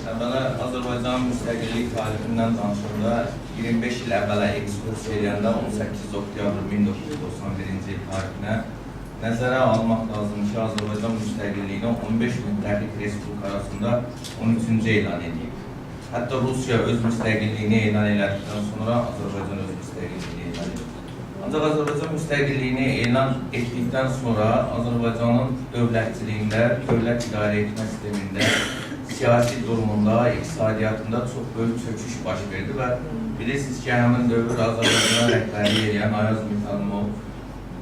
Əvvəla Azərbaycanın müstəqillik tarixindən danışanda 25 il əvvələ ekskursiya edəndə 18 oktyabr 1991-ci il tarihinə nəzərə almaq lazım ki, Azərbaycan müstəqilliyini 15 müttəfiq respublika arasında 13-cü elan edib. Hətta Rusiya öz müstəqilliyini elan elədikdən sonra Azərbaycan öz müstəqilliyini elan edib. Ancaq Azərbaycan müstəqilliyini elan etdikdən sonra Azərbaycanın dövlətçiliyində, dövlət idarə etmə sistemində, siyasi durumunda, iqtisadiyyatında çox böyük çöküş baş verdi və bilirsiniz ki, həmin dövr Azərbaycana rəhbərlik edən Ayaz Mixailov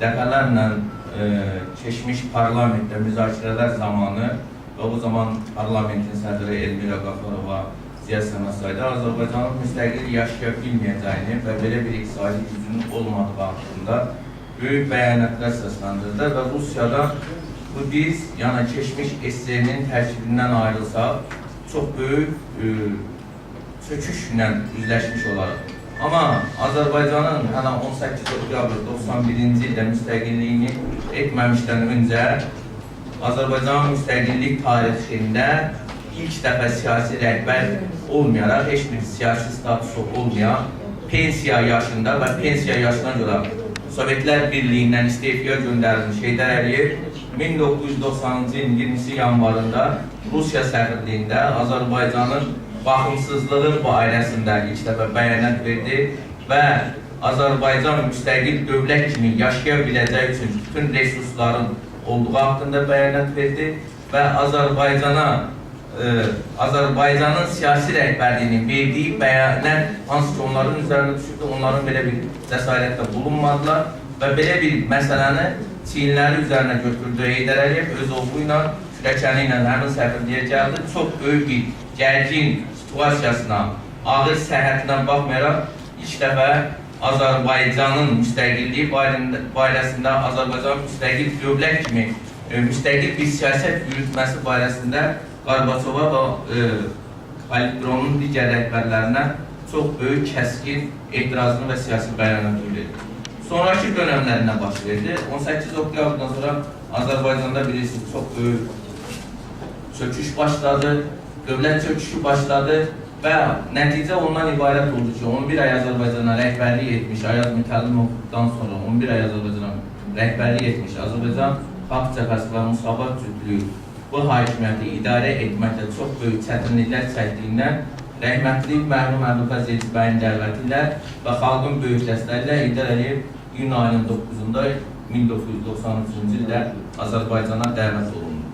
dəfələrlə keçmiş parlamentdə müzakirələr zamanı və o zaman parlamentin sədri Elmira Qafarova siyasətnaməsində Azərbaycanın müstəqil yaşaya bilməyəcəyini və belə bir iqtisadi gücünün olmadığı haqqında böyük bəyanatlar səsləndirdi və Rusiyadan bu biz, yəni keçmiş SSR-nin tərkibindən ayrılsaq, çox böyük çöküşlə üzləşmiş olaraq. Amma Azərbaycanın hələ 18 oktyabr 91-ci ildə müstəqilliyini etməmişdən öncə Azərbaycanın müstəqillik tarixində ilk dəfə siyasi rəhbər olmayaraq, heç bir siyasi statusu olmayan, pensiya yaşında və pensiya yaşına görə Sovetlər Birliyindən istefaya göndərilmiş Heydər Əliyev 1990-cı ilin 20 yanvarında Rusiya səfirliyində Azərbaycanın baxımsızlığı barəsində ilk dəfə bəyanat verdi və Azərbaycan müstəqil dövlət kimi yaşaya biləcəyi üçün bütün resursların olduğu haqqında bəyanat verdi və Azərbaycanın siyasi rəhbərliyinin verdiyi bəyanat hansı ki onların üzərində düşürdü, onların belə bir cəsarətdə bulunmadılar və belə bir məsələni çiyinləri üzərinə götürdü. Heydər Əliyev öz oğlu ilə, kürəkəni ilə həmin səfirliyə gəldi. Çox böyük bir gərgin situasiyasına, ağır səhhətinə baxmayaraq ilk dəfə Azərbaycanın müstəqilliyi barəsində Azərbaycan müstəqil dövlət kimi müstəqil bir siyasət yürütməsi barəsində Qarbaçova və Politbüronun digər rəhbərlərinə çox böyük kəskin etirazını və siyasi bəyanatı verdi. Sonraki dönəmlərinə baş verdi. 18 oktyabrdan sonra Azərbaycanda bilirsiniz çox böyük çöküş başladı, dövlət çöküşü başladı və nəticə ondan ibarət oldu ki, 11 ay Azərbaycana rəhbərlik etmiş, Ayaz Mixailovdan sonra 11 ay Azərbaycana rəhbərlik etmiş Azərbaycan Xalq Cəbhəsi və Müsavat Cütlüyü bu hakimiyyəti idarə etməkdə çox böyük çətinliklər çəkdiyindən rəhmətli mərhum Əbülfəz Elçibəyin dəvəti ilə və xalqın böyük dəstəyi ilə Heydər Əliyev iyun ayının 9-da 1993-cü ildə Azərbaycana dəvət olundu.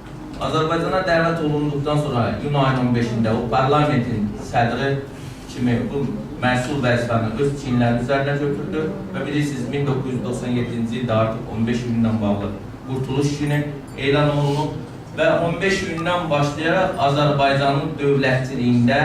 Azərbaycana dəvət olunduqdan sonra iyun ayının 15-də o parlamentin sədri kimi bu məsul vəzifəni öz çiyinləri üzərinə götürdü və bilirsiniz 1997-ci ildə artıq 15 gündən bağlı qurtuluş günü elan olunub və 15 gündən başlayaraq Azərbaycanın dövlətçiliyində,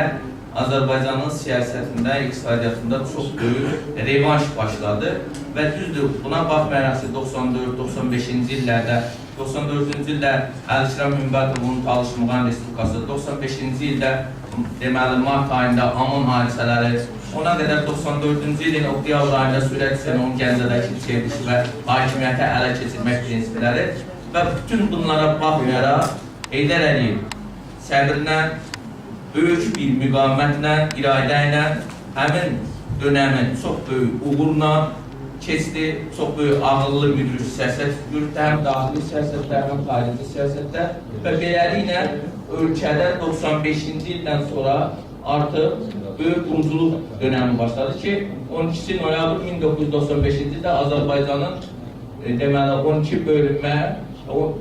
Azərbaycanın siyasətində, iqtisadiyyatında çox böyük revanş başladı və düzdür, buna baxmayaraq ki, 94-95-ci illərdə, 94-cü ildə Əlişirəm Hümbətovun Talış-Muğan Respublikası, 95-ci ildə deməli mart ayında Amon hadisələri, ona qədər 94-cü ilin oktyabr ayında Sürət Hüseynov Gəncədəki çevrilişi və hakimiyyəti ələ keçirmək prinsipləri və bütün bunlara baxmayaraq Heydər Əliyev səbirlə, böyük bir müqavimətlə, iradə ilə həmin dönəmi çox böyük uğurla keçdi, çox böyük ağıllı müdrik siyasət yürütdü, həm daxili siyasətdə, həm xarici siyasətdə və beləliklə ölkədə 95-ci ildən sonra artıq böyük quruculuq dönəmi başladı ki, 12 noyabr 1995-ci ildə Azərbaycanın deməli 12 bölünmə,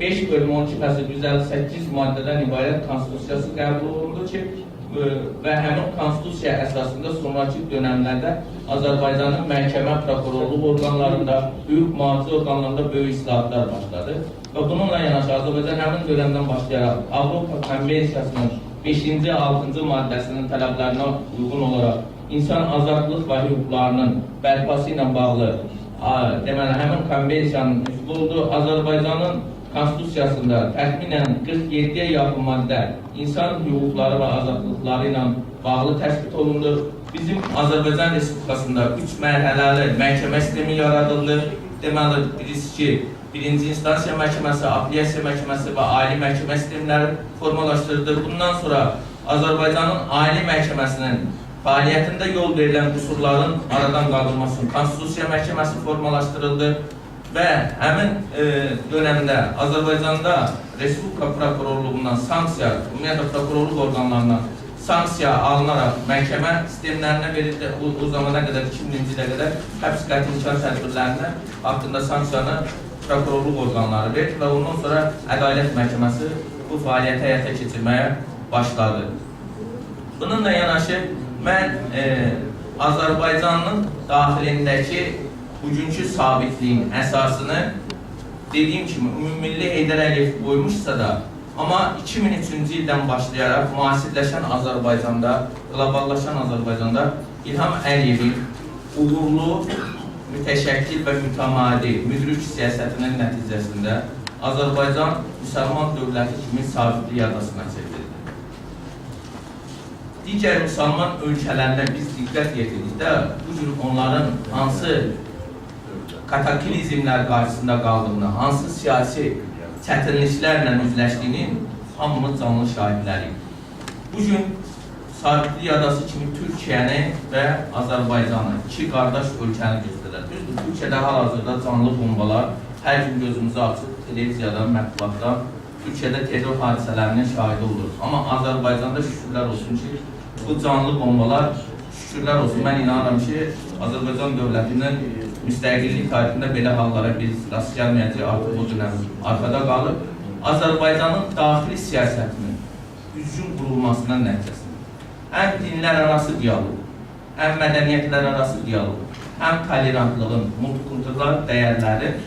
5 bölüm 12 fəsil 158 maddədən ibarət konstitusiyası qəbul olundu ki, və həmin konstitusiya əsasında sonraki dönəmlərdə Azərbaycanın məhkəmə prokurorluq orqanlarında, hüquq mühafizə orqanlarında böyük islahatlar başladı. Və bununla yanaşı Azərbaycan həmin dönəmdən başlayaraq Avropa Konvensiyasının 5-ci, 6-cı maddəsinin tələblərinə uyğun olaraq insan azadlıq və hüquqlarının bərpası ilə bağlı deməli, həmin konvensiyanın üzvü oldu. Azərbaycanın konstitusiyasında təxminən 47-yə yaxın maddə insan hüquqları və azadlıqları ilə bağlı təsbit olundu. Bizim Azərbaycan Respublikasında 3 mərhələli məhkəmə sistemi yaradıldı. Deməli, bilirsiniz ki, birinci instansiya məhkəməsi, apellyasiya məhkəməsi və ali məhkəmə sistemləri formalaşdırıldı. Bundan sonra Azərbaycanın Ali Məhkəməsinin fəaliyyətində yol verilən qüsurların aradan qaldırılması üçün Konstitusiya Məhkəməsi formalaşdırıldı və həmin dövrdə Azərbaycanda Respublika Prokurorluğundan sanksiya, ümumiyyətlə prokurorluq orqanlarından sanksiya alınaraq məhkəmə sistemlərinə verildi. O zamana qədər 2000-ci ilə qədər həbs qəti imkan tədbirlərində haqqında sanksiyanı prokurorluq orqanları verdi və ondan sonra Ədalət Məhkəməsi bu fəaliyyəti həyata keçirməyə başladı. Bununla yanaşı mən Azərbaycanın daxilindəki bugünkü sabitliyin əsasını dediyim kimi Ümummilli Heydər Əliyev qoymuşsa da, amma 2003-cü ildən başlayaraq müasirləşən Azərbaycanda, qloballaşan Azərbaycanda İlham Əliyevin uğurlu, mütəşəkkil və mütəmadi müdrik siyasətinin nəticəsində Azərbaycan müsəlman dövləti kimi sabitlik adasına çevrildi. Digər müsəlman ölkələrində biz diqqət yetirdikdə bu cür onların hansı kataklizmlər qarşısında qaldığını, hansı siyasi çətinliklərlə üzləşdiyinin hamımız canlı şahidləriyik. Bugün sabitlik adası kimi Türkiyəni və Azərbaycanı, iki qardaş ölkəni göstərir. Düzdür, Türkiyədə hal-hazırda canlı bombalar hər gün gözümüzü açıb, televiziyadan, mətbuatdan Türkiyədə terror hadisələrinin şahidi olur. Amma Azərbaycanda şükürlər olsun ki, bu canlı bombalar, şükürlər olsun, mən inanıram ki, Azərbaycan dövlətinin müstəqillik tarixində belə hallara biz rast gəlməyəcək, artıq bu dönəm arxada qalıb. Azərbaycanın daxili siyasətinin düzgün qurulmasının nəticəsində həm dinlər arası dialoq, həm mədəniyyətlər arası dialoq, həm tolerantlığın, multikultural dəyərlərin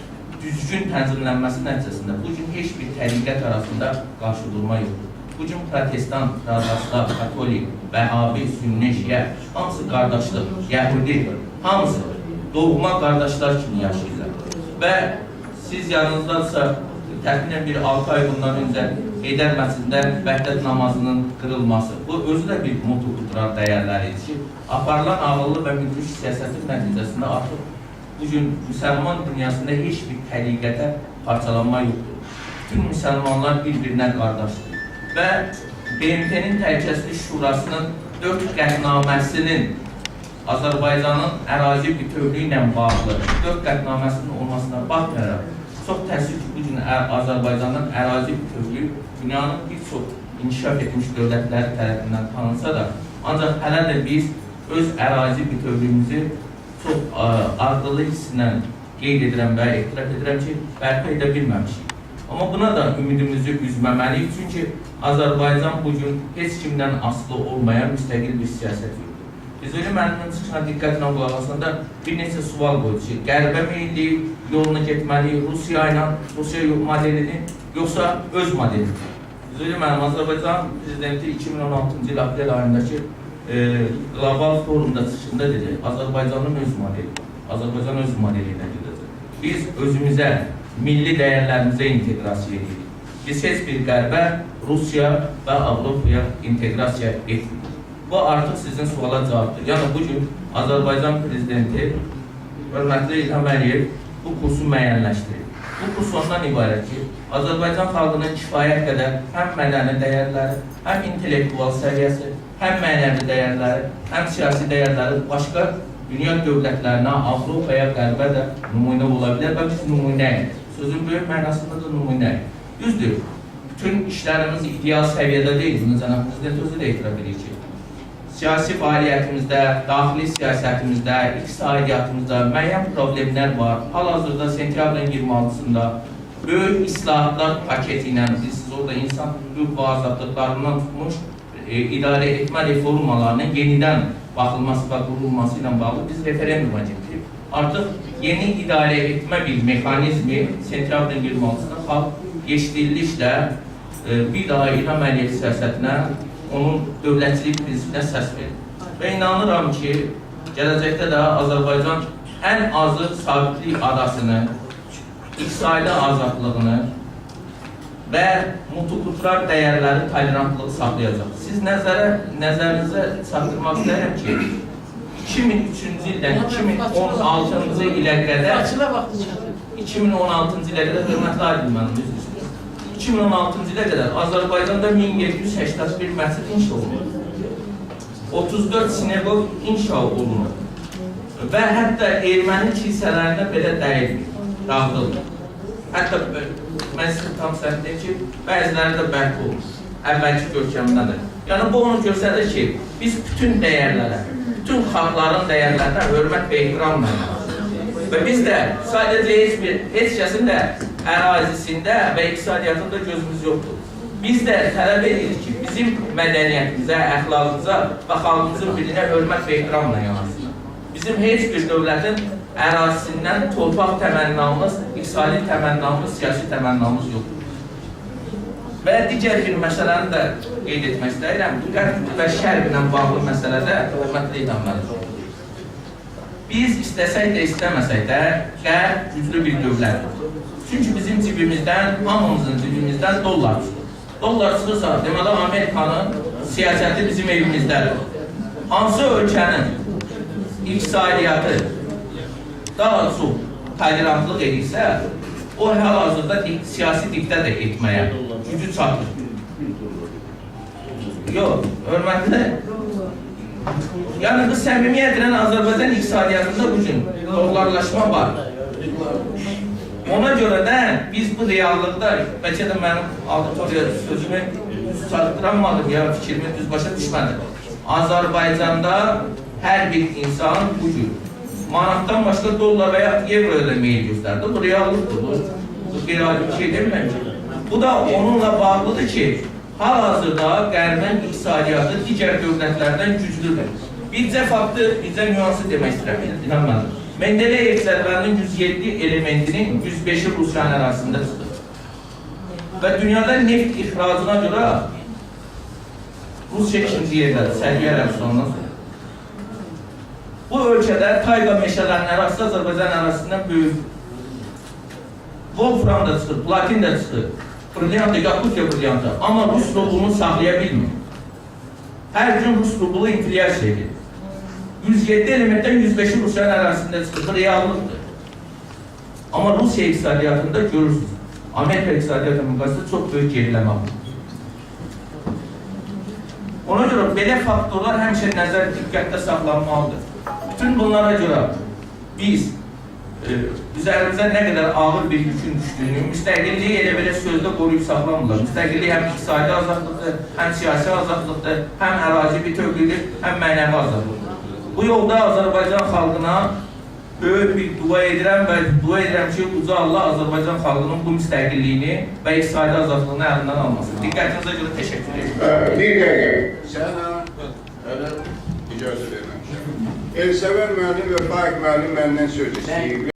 düzgün tənzimlənməsi nəticəsində bugün heç bir təriqət arasında qarşıdurma yoxdur. Bugün protestan, protestant, katolik, Vəhabi, Sünni, Şiə, hamısı qardaşlıq, Yəhudi, hamısı doğma qardaşlar kimi yaşayırlar. Və siz yanınızdadsa, təxminən bir 6 ay bundan öncə Heydər məscidində vəhdət namazının qırılması, bu özü də bir multikultural dəyərləridir ki, aparılan ağıllı və müdrik siyasətin nəticəsində artıq bugün müsəlman dünyasında heç bir təriqətə parçalanma yoxdur. Bütün müsəlmanlar bir-birinə qardaşdır. Və BMT-nin Təhlükəsizlik Şurasının 4 qətnaməsinin Azərbaycanın ərazi bütövlüyü ilə bağlı 4 qətnaməsinin olmasına baxmayaraq, çox təəssüf ki, bugün Azərbaycanın ərazi bütövlüyü dünyanın bir çox inkişaf etmiş dövlətləri tərəfindən tanınsa da, ancaq hələ də biz öz ərazi bütövlüyümüzü çox ağırlı hissilə qeyd edirəm və etiraf edirəm ki, bərpa edə bilməmişik. Amma buna da ümidimizi üzməməliyik, çünki Azərbaycan bugün heç kimdən asılı olmayan müstəqil bir siyasət yürüdür. Biz öyle müəllimin çıxışına diqqətlə qulaq asanda bir neçə sual qoydu ki, qərbə meyilli yolunu getməli, Rusiya modelini, yoxsa öz modelini. Biz öyle müəllim, Azərbaycan prezidenti 2016-cı il aprel ayındakı qlobal forumda çıxışında dedi, Azərbaycanın öz modeli, Azərbaycan öz modeli ilə gedəcək. Biz özümüzə, milli dəyərlərimizə inteqrasiya edirik. Biz heç bir qərbə, Rusiya və Avropaya inteqrasiya etmirik. Bu artıq sizin suala cavabdır. Yəni bugün Azərbaycan prezidenti hörmətli İlham Əliyev bu kursu müəyyənləşdirir. Bu kurs ondan ibarət ki, Azərbaycan xalqının kifayət qədər həm mədəni dəyərləri, həm intellektual səviyyəsi, həm mənəvi dəyərləri, həm siyasi dəyərləri başqa dünya dövlətlərinə, Avropaya, qərbə də nümunə ola bilər və biz nümunəyik. Sözün böyük mənasında da nümunəyik. Düzdür, bütün işlərimiz ideal səviyyədə deyil, bunu cənab prezident özü də etiraf edir ki, siyasi fəaliyyətimizdə, daxili siyasətimizdə, iqtisadiyyatımızda müəyyən problemlər var. Hal-hazırda sentyabrın 26-sında böyük islahatlar paketi ilə, siz orada insan hüquq və azadlıqlarından tutmuş idarə etmə reformalarının yenidən baxılması və qurulması ilə bağlı biz referenduma getdik. Artıq yeni idarə etmə bir mexanizmi sentyabrın 26-sında xalq eşidilliklə bir daha İlham Əliyev siyasətinə, onun dövlətçilik prinsipinə səs verir. Və inanıram ki, gələcəkdə də Azərbaycan ən azı sabitlik adasını, iqtisadi azadlığını və multikultural dəyərləri, tolerantlığı saxlayacaq. Siz nəzərinizə çatdırmaq istəyirəm ki, 2003-cü ildən 2016-cı ilə qədər 2016-cı ilə qədər hörmətli aydın mənim üzr istəyirəm. 2016-cı ilə qədər Azərbaycanda 1781 məscid inşa olunur. 34 sinagog inşa olunur. Və hətta erməni kilsələrində belə dəyilmir, dağıdılmır. Hətta mən sizə tam səhvdəyim ki, bəziləri də bərk olmuş, əvvəlki görkəmdədir. Yəni, bu onu göstərir ki, biz bütün dəyərlərə, bütün xalqların dəyərlərinə hörmət və ehtiramla yanaşırıq. Və biz də sadəcə heç kəsin də ərazisində və iqtisadiyyatında gözümüz yoxdur. Biz də tələb edirik ki, bizim mədəniyyətimizə, əxlaqımıza və xalqımızın bilinə hörmət və ehtiramla yanaşsın. Bizim heç bir dövlətin ərazisindən torpaq təmənnamız, iqtisadi təmənnamız, siyasi təmənnamız yoxdur. Və digər bir məsələni də qeyd etmək istəyirəm. Qərb və şərq ilə bağlı məsələdə hörmətli idamlardır. Biz istəsək də, istəməsək də qərb güclü bir dövlətdir. Çünki bizim cibimizdən, hamımızın cibimizdən dollar çıxır. Dollar çıxırsa, deməli Amerikanın siyasəti bizim evimizdədir. Hansı ölkənin iqtisadiyyatı daha çox tolerantlıq edirsə, o hal-hazırda siyasi diktə də etməyə gücü çatır. Yox, hörmətli. Yəni, bu səmimiyyətlə Azərbaycan iqtisadiyyatında bugün dollarlaşma var. Ona görə də biz bu reallıqda, bəlkə də mənim auditoriya sözümü çatdıramadım, ya fikrimi düz başa düşmədim. Azərbaycanda hər bir insan bugün manatdan başqa dollar və ya euro ödəməyi göstərdi. Bu reallıqdır, bu qeyri-adi bir şey demirəm ki. Bu da onunla bağlıdır ki, hal-hazırda qərbin iqtisadiyyatı digər dövlətlərdən güclüdür. Bircə faktı, bircə nüansı demək istəyirəm, inanmadım. Mendeleyev cədvəlinin 107 elementinin 105-i Rusiyanın arasında çıxır. Və dünyada neft ixracına görə Rusiya ikinci yerdədir, Sərgiyə Ərəbistandan sonra. Bu ölkədə tayqa meşələrinin arası Azərbaycan arasından böyük. Wolfram da çıxır, platin də çıxır, brilyantı, Yakutya brilyantı. Amma Rus rublunu saxlaya bilmir. Hər gün Rus rublu inflyasiya edir. 107 elementdən 105-i Rusiyanın arasında çıxır, bu reallıqdır. Amma Rusiya iqtisadiyyatında görürsünüz, Amerika iqtisadiyyatı müqayisədə çox böyük geriləmə var. Ona görə belə faktorlar həmişə nəzər diqqətdə saxlanmalıdır. Bütün bunlara görə biz üzərimizə nə qədər ağır bir yükün düşdüyünü, müstəqilliyi elə belə sözdə qoruyub saxlamırlar. Müstəqillik həm iqtisadi azadlıqdır, həm siyasi azadlıqdır, həm ərazi bütövlüdür, həm mənəvi azadlıqdır. Bu yolda Azərbaycan xalqına böyük bir dua edirəm və dua edirəm ki, Uca Allah Azərbaycan xalqının bu müstəqilliyini və iqtisadi azadlığını əlindən almasın. Diqqətinizə görə təşəkkür edirəm. Bir dəqiqə. Sənə icazə verməmişəm. Elsəvər müəllim və Faiq müəllim məndən söz istəyir.